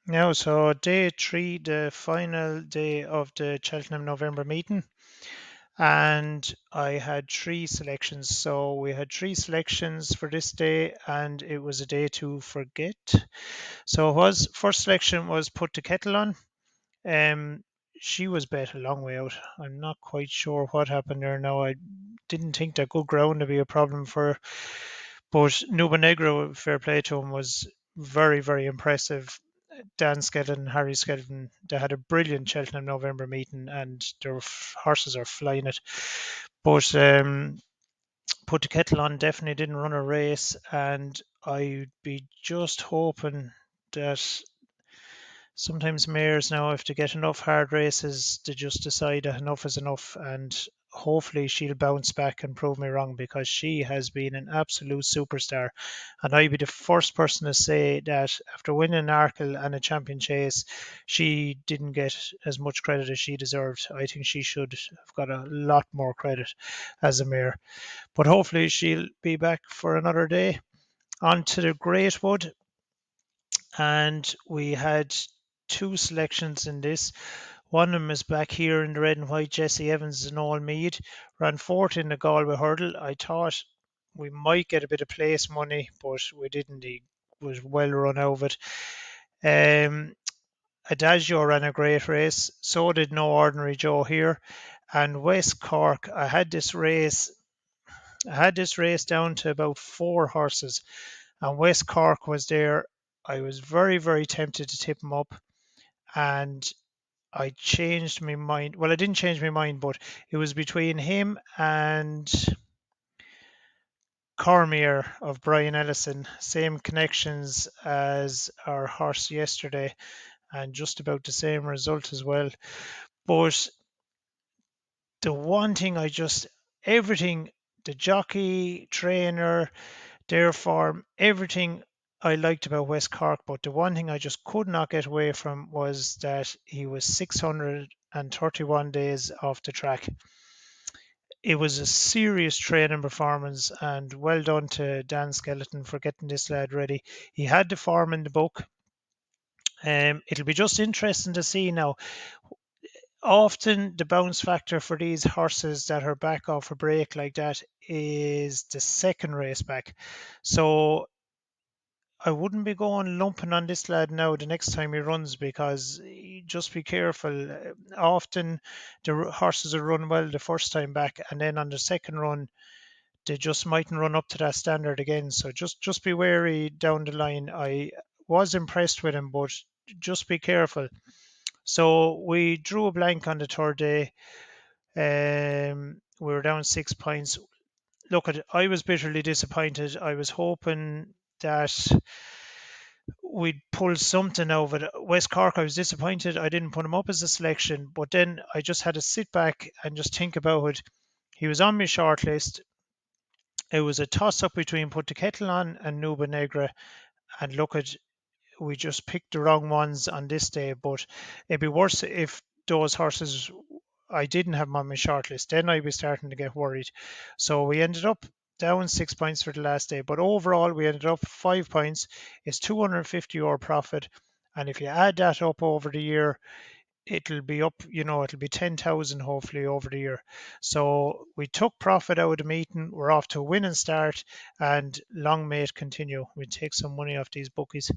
Now, so day three, the final day of the Cheltenham November meeting, and I had three selections. So we had three selections for this day, and it was a day to forget. So it was first selection was put to kettle on. Um, she was bet a long way out. I'm not quite sure what happened there. Now I didn't think that good ground to be a problem for her, but Nubanegro, fair play to him, was very impressive. Dan Skelton and Harry Skelton, they had a brilliant Cheltenham November meeting and their horses are flying it. But put the kettle on definitely didn't run a race, and I'd be just hoping that sometimes mares now, if they get enough hard races, they just decide that enough is enough, and hopefully she'll bounce back and prove me wrong because she has been an absolute superstar. And I'd be the first person to say that after winning an Arkle and a champion chase, she didn't get as much credit as she deserved. I think she should have got a lot more credit as a mare. But hopefully she'll be back for another day. On to the Greatwood, and we had two selections in this. One of them is back here in the red and white. Jesse Evans and All Mead ran fourth in the Galway hurdle. I thought we might get a bit of place money, but we didn't. He was well run out of it. Adagio ran a great race. So did No Ordinary Joe here. And West Cork, I had this race down to about four horses, and West Cork was there. I was very tempted to tip him up, and I changed my mind. Well, I didn't change my mind, but it was between him and Cormier of Brian Ellison. Same connections as our horse yesterday, and just about the same result as well. But the one thing everything, the jockey, trainer, their form, everything I liked about West Cork, but the one thing I just could not get away from was that he was 631 days off the track. It was a serious training performance, and well done to Dan Skeleton for getting this lad ready. He had the form in the book. It'll be just interesting to see now. Often the bounce factor for these horses that are back off a break like that is the second race back. So I wouldn't be going lumping on this lad now the next time he runs because just be careful. Often the horses will run well the first time back, and then on the second run they just mightn't run up to that standard again. So just be wary down the line. I was impressed with him, but just be careful. So we drew a blank on the third day. We were down 6 points. Look, I was bitterly disappointed. I was hoping that we'd pull something out of it. West Cork, I was disappointed I didn't put him up as a selection, but then I just had to sit back and just think about it. He was on my shortlist. It was a toss up between Put the Kettle on and Nuba Negra, and look at we just picked the wrong ones on this day. But it'd be worse if those horses I didn't have them on my shortlist. Then I'd be starting to get worried. So we ended up down 6 points for the last day. But overall, we ended up 5 points. It's 250 euro profit. And if you add that up over the year, it'll be up, it'll be 10,000 hopefully over the year. So we took profit out of the meeting. We're off to a winning start, and long may it continue. We take some money off these bookies.